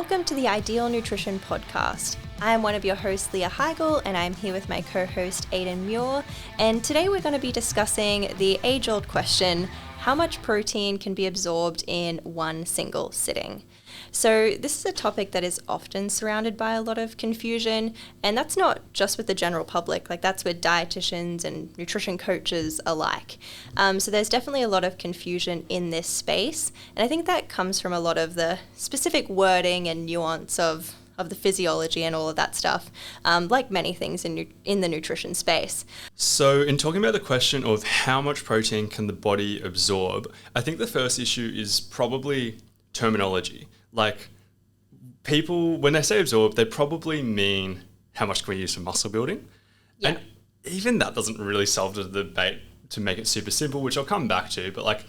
Welcome to the Ideal Nutrition Podcast. I am one of your hosts, Leah Higl, and I'm here with my co-host, Aidan Muir. And today we're going to be discussing the age-old question, how much protein can be absorbed in one single sitting? So this is a topic that is often surrounded by a lot of confusion, and that's not just with the general public, like that's with dietitians and nutrition coaches alike. So there's definitely a lot of confusion in this space, and I think that comes from a lot of the specific wording and nuance of the physiology and all of that stuff, like many things in the nutrition space. So in talking about the question of how much protein can the body absorb, I think the first issue is probably terminology. Like, people, when they say absorb, they probably mean how much can we use for muscle building? Yeah. And even that doesn't really solve the debate to make it super simple, which I'll come back to. But like,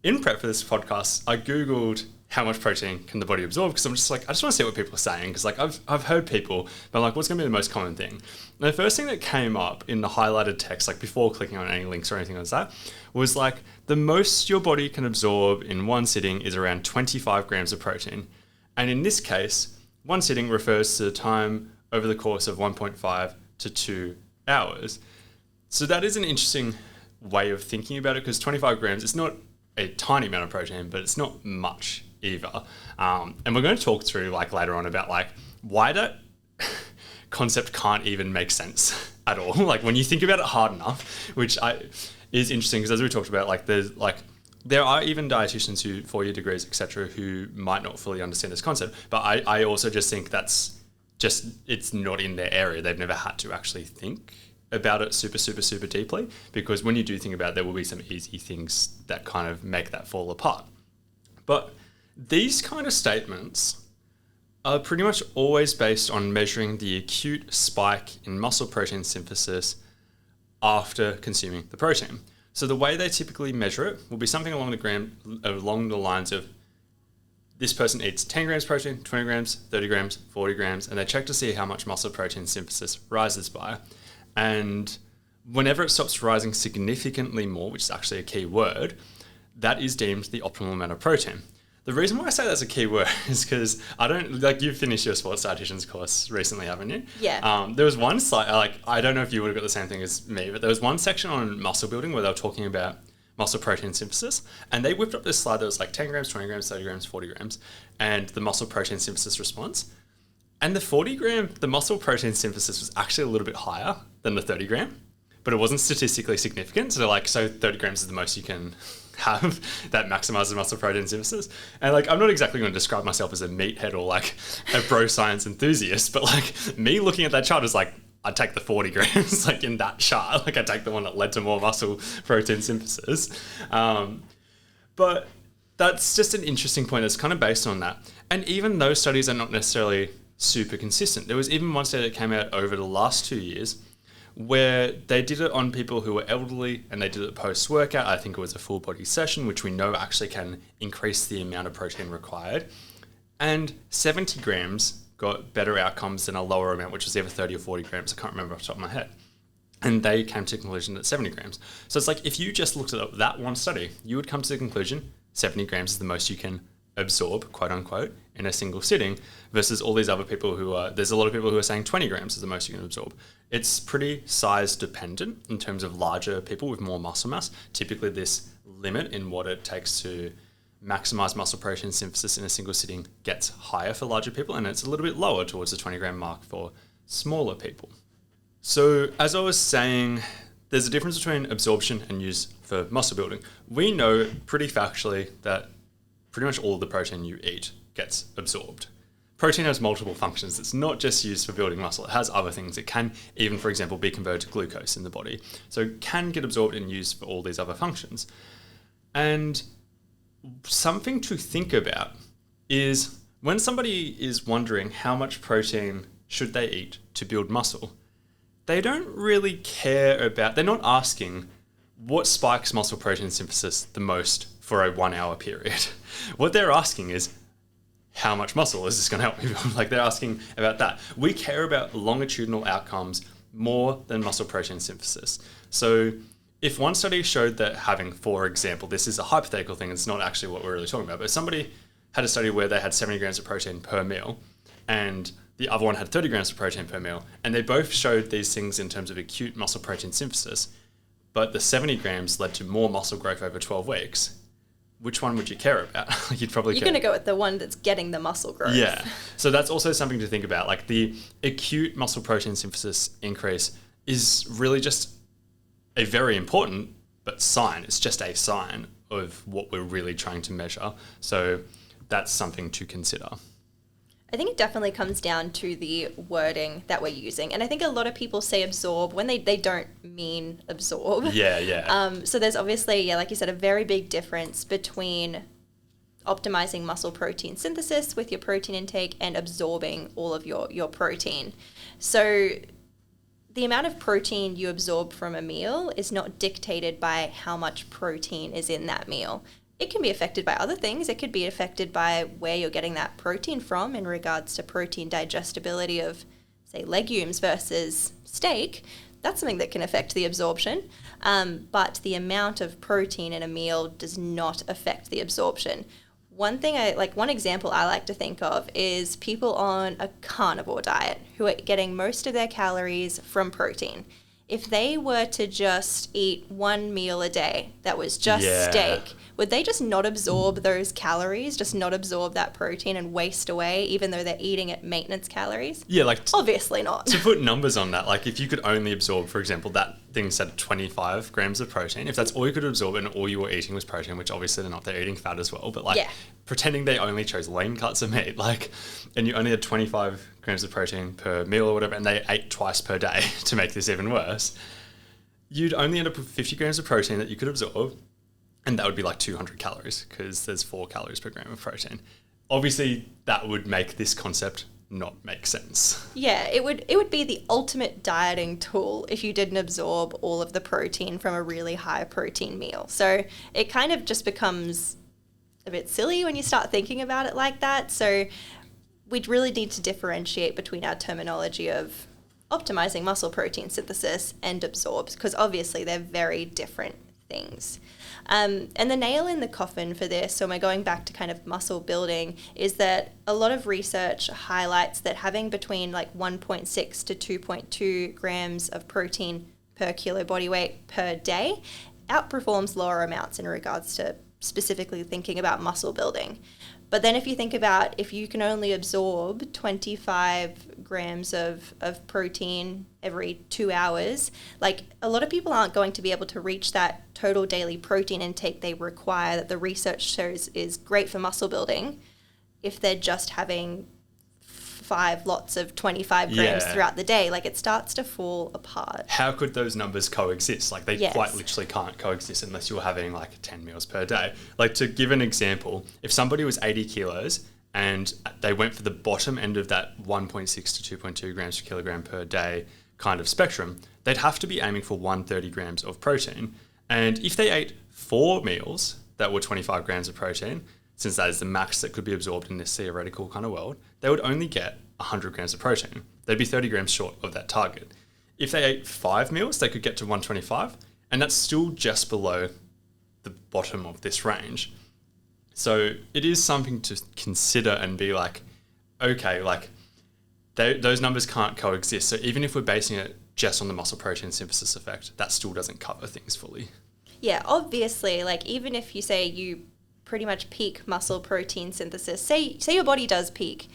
in prep for this podcast, I Googled how much protein can the body absorb, because I'm just like, I just want to see what people are saying, because like I've heard people, but like, what's going to be the most common thing? And the first thing that came up in the highlighted text, like before clicking on any links or anything like that, was like, the most your body can absorb in one sitting is around 25 grams of protein. And in this case, one sitting refers to the time over the course of 1.5 to 2 hours. So that is an interesting way of thinking about it, because 25 grams, it's not a tiny amount of protein, but it's not much either. And we're going to talk through like later on about like why that concept can't even make sense at all. Like when you think about it hard enough, which is interesting, because as we talked about, like there are even dietitians who 4-year degrees, etc., who might not fully understand this concept. But I also just think that's just, it's not in their area. They've never had to actually think about it super deeply, because when you do think about it, there will be some easy things that kind of make that fall apart. But these kind of statements are pretty much always based on measuring the acute spike in muscle protein synthesis after consuming the protein. So the way they typically measure it will be something along the lines of, this person eats 10 grams protein, 20 grams, 30 grams, 40 grams, and they check to see how much muscle protein synthesis rises by. And whenever it stops rising significantly more, which is actually a key word, that is deemed the optimal amount of protein. The reason why I say that's a key word is because you've finished your sports dietitians course recently, haven't you? Yeah. There was one slide, I don't know if you would have got the same thing as me, but there was one section on muscle building where they were talking about muscle protein synthesis, and they whipped up this slide that was like 10 grams, 20 grams, 30 grams, 40 grams, and the muscle protein synthesis response. And the muscle protein synthesis was actually a little bit higher than the 30 gram, but it wasn't statistically significant. So 30 grams is the most you can have that maximizes muscle protein synthesis. And like, I'm not exactly going to describe myself as a meathead or like a bro science enthusiast, but like me looking at that chart is like, I'd take the 40 grams like in that chart. Like I'd take the one that led to more muscle protein synthesis. But that's just an interesting point that's kind of based on that. And even those studies are not necessarily super consistent. There was even one study that came out over the last 2 years where they did it on people who were elderly, and they did it post-workout. I think it was a full body session, which we know actually can increase the amount of protein required. And 70 grams got better outcomes than a lower amount, which was either 30 or 40 grams. I can't remember off the top of my head. And they came to the conclusion that 70 grams. So it's like, if you just looked at that one study, you would come to the conclusion 70 grams is the most you can absorb, quote unquote, in a single sitting, versus all these other people there's a lot of people who are saying 20 grams is the most you can absorb. It's pretty size dependent in terms of larger people with more muscle mass. Typically this limit in what it takes to maximize muscle protein synthesis in a single sitting gets higher for larger people, and it's a little bit lower towards the 20 gram mark for smaller people. So as I was saying, there's a difference between absorption and use for muscle building. We know pretty factually that pretty much all of the protein you eat gets absorbed. Protein has multiple functions. It's not just used for building muscle. It has other things. It can even, for example, be converted to glucose in the body. So it can get absorbed and used for all these other functions. And something to think about is when somebody is wondering how much protein should they eat to build muscle, they don't really care about, they're not asking what spikes muscle protein synthesis the most for a 1 hour period. What they're asking is, how much muscle is this going to help me build? Like, they're asking about that. We care about longitudinal outcomes more than muscle protein synthesis. So if one study showed that having, for example, this is a hypothetical thing, it's not actually what we're really talking about, but if somebody had a study where they had 70 grams of protein per meal, and the other one had 30 grams of protein per meal, and they both showed these things in terms of acute muscle protein synthesis, but the 70 grams led to more muscle growth over 12 weeks. Which one would you care about? You're going to go with the one that's getting the muscle growth. Yeah. So that's also something to think about. Like the acute muscle protein synthesis increase is really just a very important but sign. It's just a sign of what we're really trying to measure. So that's something to consider. I think it definitely comes down to the wording that we're using. And I think a lot of people say absorb when they don't mean absorb. Yeah. So there's obviously, like you said, a very big difference between optimizing muscle protein synthesis with your protein intake and absorbing all of your protein. So the amount of protein you absorb from a meal is not dictated by how much protein is in that meal. It can be affected by other things. It could be affected by where you're getting that protein from in regards to protein digestibility of, say, legumes versus steak. That's something that can affect the absorption. But the amount of protein in a meal does not affect the absorption. One example I like to think of is people on a carnivore diet who are getting most of their calories from protein. If they were to just eat one meal a day that was just steak, would they just not absorb those calories, just not absorb that protein and waste away, even though they're eating at maintenance calories? Yeah, like... Obviously not. To put numbers on that, like if you could only absorb, for example, that thing said 25 grams of protein, if that's all you could absorb and all you were eating was protein, which obviously they're not, they're eating fat as well, but pretending they only chose lean cuts of meat, and you only had 25 grams of protein per meal or whatever, and they ate twice per day to make this even worse, you'd only end up with 50 grams of protein that you could absorb, and that would be like 200 calories because there's 4 calories per gram of protein. Obviously, that would make this concept not make sense. Yeah, it would be the ultimate dieting tool if you didn't absorb all of the protein from a really high protein meal. So it kind of just becomes a bit silly when you start thinking about it like that. So we'd really need to differentiate between our terminology of optimizing muscle protein synthesis and absorbs, because obviously they're very different things. And the nail in the coffin for this, so we're going back to kind of muscle building, is that a lot of research highlights that having between like 1.6 to 2.2 grams of protein per kilo body weight per day outperforms lower amounts in regards to specifically thinking about muscle building. But then if you think about if you can only absorb 25 grams of protein every 2 hours, like a lot of people aren't going to be able to reach that total daily protein intake they require that the research shows is great for muscle building if they're just having 5 lots of 25 grams throughout the day. Like it starts to fall apart. How could those numbers coexist? Like they quite literally can't coexist unless you're having like 10 meals per day. Like to give an example, if somebody was 80 kilos and they went for the bottom end of that 1.6 to 2.2 grams per kilogram per day kind of spectrum, they'd have to be aiming for 130 grams of protein. And if they ate 4 meals that were 25 grams of protein, since that is the max that could be absorbed in this theoretical kind of world, they would only get 100 grams of protein. They'd be 30 grams short of that target. If they ate 5 meals, they could get to 125, and that's still just below the bottom of this range. So it is something to consider and be like, okay, like those numbers can't coexist. So even if we're basing it just on the muscle protein synthesis effect, that still doesn't cover things fully. Yeah, obviously, like even if you say you pretty much peak muscle protein synthesis, say your body does peak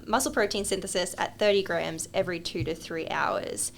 muscle protein synthesis at 30 grams every 2 to 3 hours,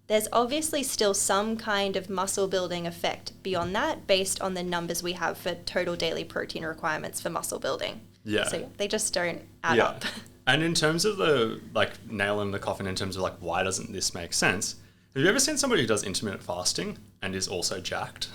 there's obviously still some kind of muscle building effect beyond that based on the numbers we have for total daily protein requirements for muscle building. Yeah. So they just don't add up. And in terms of the like nail in the coffin in terms of like why doesn't this make sense, have you ever seen somebody who does intermittent fasting and is also jacked?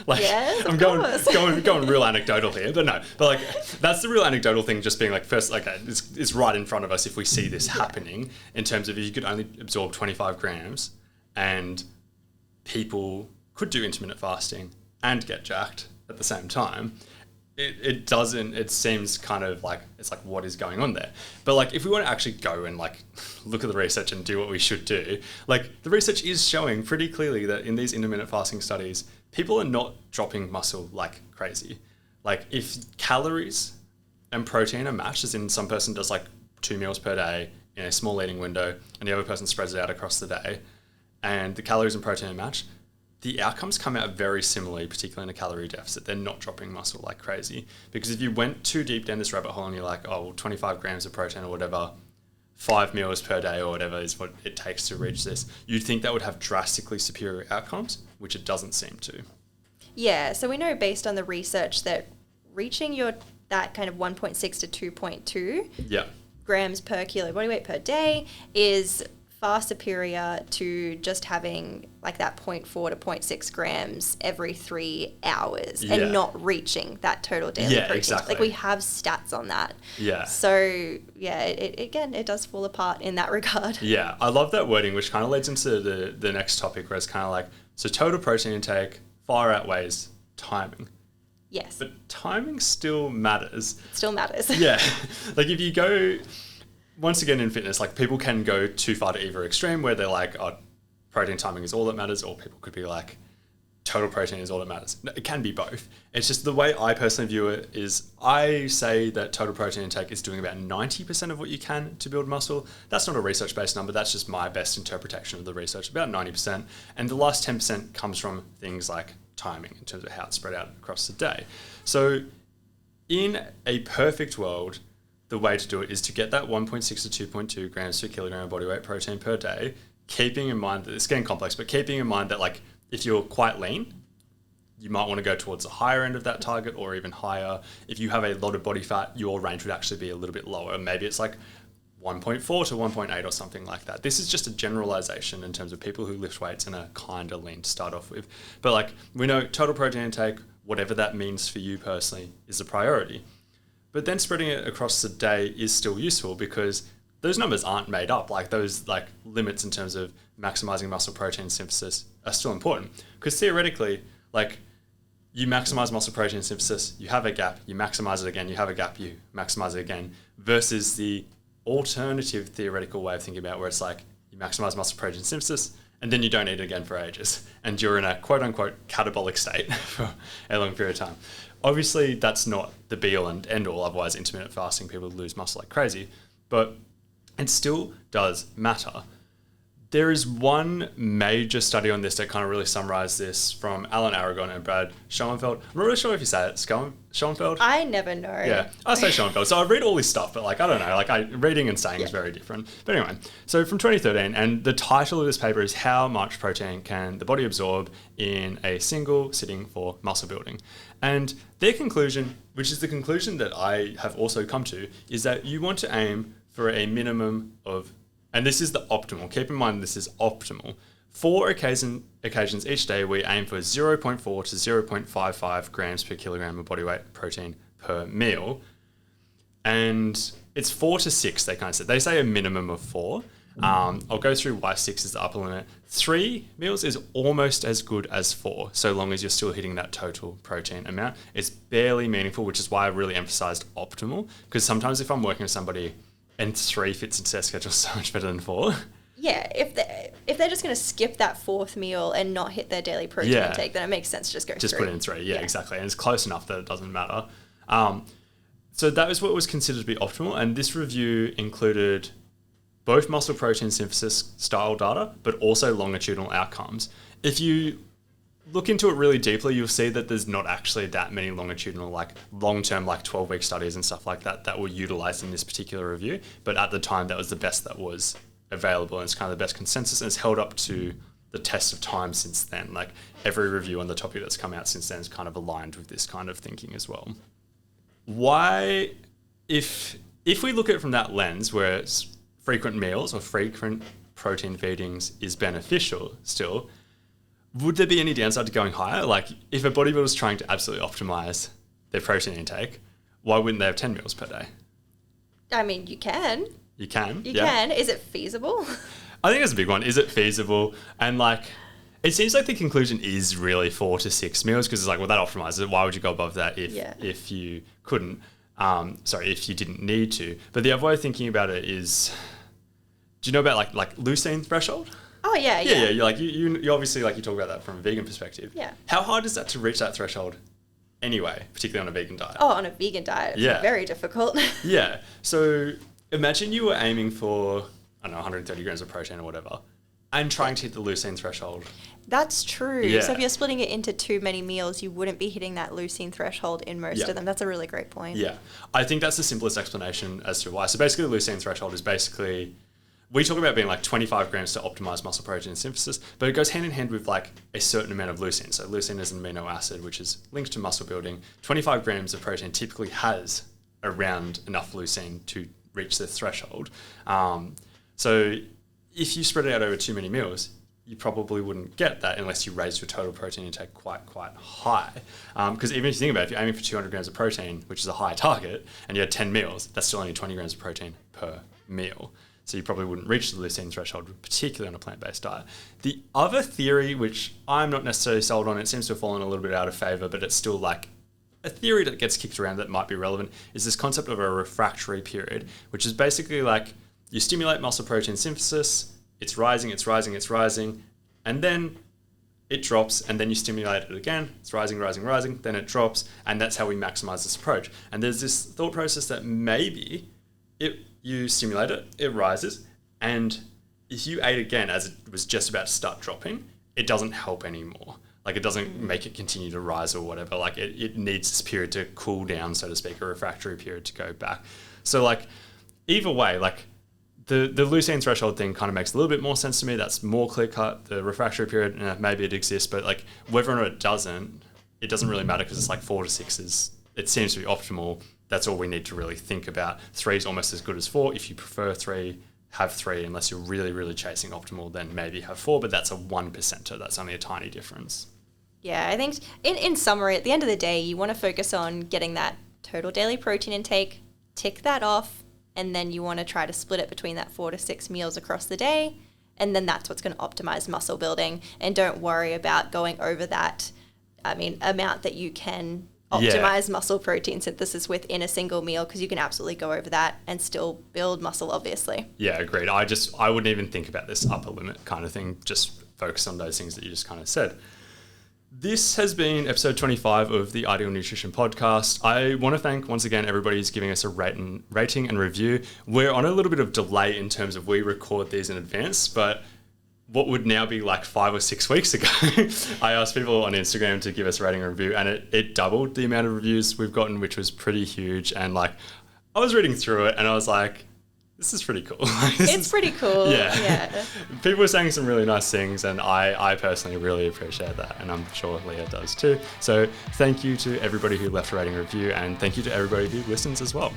Like, yes, I'm going real anecdotal here, but no. But like, that's the real anecdotal thing. Just being like, first, okay, it's right in front of us if we see this happening. In terms of if you could only absorb 25 grams, and people could do intermittent fasting and get jacked at the same time. It doesn't. It seems kind of like it's like what is going on there. But like, if we want to actually go and like look at the research and do what we should do, like the research is showing pretty clearly that in these intermittent fasting studies, people are not dropping muscle like crazy. Like if calories and protein are matched, as in some person does like 2 meals per day in a small eating window and the other person spreads it out across the day, and the calories and protein are matched, the outcomes come out very similarly, particularly in a calorie deficit. They're not dropping muscle like crazy. Because if you went too deep down this rabbit hole and you're like, oh, well, 25 grams of protein or whatever, 5 meals per day or whatever is what it takes to reach this, you'd think that would have drastically superior outcomes, which it doesn't seem to. Yeah, so we know based on the research that reaching that kind of 1.6 to 2.2 grams per kilo body weight per day is far superior to just having like that 0.4 to 0.6 grams every 3 hours and not reaching that total daily protein. Exactly. Like we have stats on that. Yeah. So it does fall apart in that regard. Yeah, I love that wording, which kind of leads into the next topic, where it's kind of like, so total protein intake far outweighs timing. Yes. But timing still matters. It still matters. Yeah. Like if you go, once again in fitness, like people can go too far to either extreme where they're like, oh, protein timing is all that matters, or people could be like, total protein is all that matters. No, it can be both. It's just the way I personally view it is I say that total protein intake is doing about 90% of what you can to build muscle. That's not a research-based number. That's just my best interpretation of the research, about 90%. And the last 10% comes from things like timing in terms of how it's spread out across the day. So in a perfect world, the way to do it is to get that 1.6 to 2.2 grams per kilogram of body weight protein per day, keeping in mind that it's getting complex, but keeping in mind that like if you're quite lean, you might want to go towards the higher end of that target or even higher. If you have a lot of body fat, your range would actually be a little bit lower. Maybe it's like 1.4 to 1.8 or something like that. This is just a generalization in terms of people who lift weights and are kind of lean to start off with. But like we know total protein intake, whatever that means for you personally, is a priority. But then spreading it across the day is still useful because those numbers aren't made up. Like those like limits in terms of maximizing muscle protein synthesis are still important. Because theoretically, like you maximize muscle protein synthesis, you have a gap, you maximize it again, you have a gap, you maximize it again, versus the alternative theoretical way of thinking about it, where it's like you maximize muscle protein synthesis and then you don't eat it again for ages. And you're in a quote unquote catabolic state for a long period of time. Obviously, that's not the be all and end all. Otherwise, intermittent fasting, people lose muscle like crazy. But it still does matter. There is one major study on this that kind of really summarized this from Alan Aragon and Brad Schoenfeld. I'm not really sure if you say it. Schoenfeld? I never know. Yeah, I say Schoenfeld. So I read all this stuff, but like, I don't know. Like reading and saying is very different. But anyway, so from 2013, and the title of this paper is How Much Protein Can the Body Absorb in a Single Sitting for Muscle Building? And their conclusion, which is the conclusion that I have also come to, is that you want to aim for a minimum of, and this is the optimal, keep in mind this is optimal, 4 occasions each day we aim for 0.4 to 0.55 grams per kilogram of body weight protein per meal. And it's 4 to 6, they kind of said. They say a minimum of 4. I'll go through why 6 is the upper limit. 3 meals is almost as good as 4, so long as you're still hitting that total protein amount. It's barely meaningful, which is why I really emphasized optimal, because sometimes if I'm working with somebody and 3 fits into their schedule so much better than 4. Yeah, if they're just going to skip that 4th meal and not hit their daily protein intake, then it makes sense to just go just 3. Put in 3, yeah, exactly. And it's close enough that it doesn't matter. So that was what was considered to be optimal, and this review included both muscle protein synthesis style data, but also longitudinal outcomes. If you look into it really deeply, you'll see that there's not actually that many longitudinal, like long-term, like 12-week studies and stuff like that were utilized in this particular review. But at the time, that was the best that was available, and it's kind of the best consensus, and it's held up to the test of time since then. Like every review on the topic that's come out since then is kind of aligned with this kind of thinking as well. Why, if we look at it from that lens where it's frequent meals or frequent protein feedings is beneficial still, would there be any downside to going higher? Like if a bodybuilder is trying to absolutely optimize their protein intake, why wouldn't they have 10 meals per day? I mean, you can. You can? You can. Is it feasible? I think that's a big one. Is it feasible? And like, it seems like the conclusion is really 4 to 6 meals, because it's like, well, that optimizes it. Why would you go above that if you couldn't? If you didn't need to. But the other way of thinking about it is, do you know about like Leucine Threshold? Oh yeah. You obviously, like, you talk about that from a vegan perspective. Yeah. How hard is that to reach that threshold anyway, particularly on a vegan diet. Oh, on a vegan diet, it's very difficult. Yeah. So imagine you were aiming for, I don't know, 130 grams of protein or whatever, and trying to hit the leucine threshold. That's true. Yeah. So if you're splitting it into too many meals, you wouldn't be hitting that leucine threshold in most of them. That's a really great point. Yeah. I think that's the simplest explanation as to why. So basically, the leucine threshold is basically, we talk about being like 25 grams to optimize muscle protein synthesis, but it goes hand in hand with like a certain amount of leucine. So leucine is an amino acid, which is linked to muscle building. 25 grams of protein typically has around enough leucine to reach the threshold. So if you spread it out over too many meals, you probably wouldn't get that unless you raise your total protein intake quite high. Because even if you think about it, if you're aiming for 200 grams of protein, which is a high target, and you had 10 meals, that's still only 20 grams of protein per meal. So you probably wouldn't reach the leucine threshold, particularly on a plant-based diet. The other theory, which I'm not necessarily sold on, it seems to have fallen a little bit out of favor, but it's still like a theory that gets kicked around that might be relevant, is this concept of a refractory period, which is basically like you stimulate muscle protein synthesis, it's rising, and then it drops, and then you stimulate it again, it's rising, then it drops, and that's how we maximize this approach. And there's this thought process that maybe you stimulate it, it rises, and if you ate again as it was just about to start dropping, it doesn't help anymore. Like it doesn't make it continue to rise or whatever. Like it needs this period to cool down, so to speak, a refractory period to go back. So like either way, like the leucine threshold thing kind of makes a little bit more sense to me. That's more clear cut. The refractory period, maybe it exists, but like whether or not it doesn't really matter because it's like 4 to 6 it seems to be optimal. That's all we need to really think about. 3 is almost as good as 4. If you prefer 3, have 3. Unless you're really chasing optimal, then maybe have 4, but that's a 1%er. That's only a tiny difference. Yeah, I think in summary, at the end of the day, you want to focus on getting that total daily protein intake, tick that off, and then you want to try to split it between that 4 to 6 meals across the day, and then that's what's going to optimize muscle building. And don't worry about going over that, amount that you can optimize muscle protein synthesis within a single meal, because you can absolutely go over that and still build muscle, obviously. Yeah, agreed. I wouldn't even think about this upper limit kind of thing. Just focus on those things that you just kind of said. This has been episode 25 of the Ideal Nutrition Podcast. I want to thank once again everybody who's giving us a rating and review. We're on a little bit of delay in terms of we record these in advance, but what would now be like 5 or 6 weeks ago, I asked people on Instagram to give us a rating and review, and it doubled the amount of reviews we've gotten, which was pretty huge. And like, I was reading through it and I was like, this is pretty cool. It's pretty cool. Yeah. People were saying some really nice things, and I personally really appreciate that, and I'm sure Leah does too. So thank you to everybody who left a rating review, and thank you to everybody who listens as well.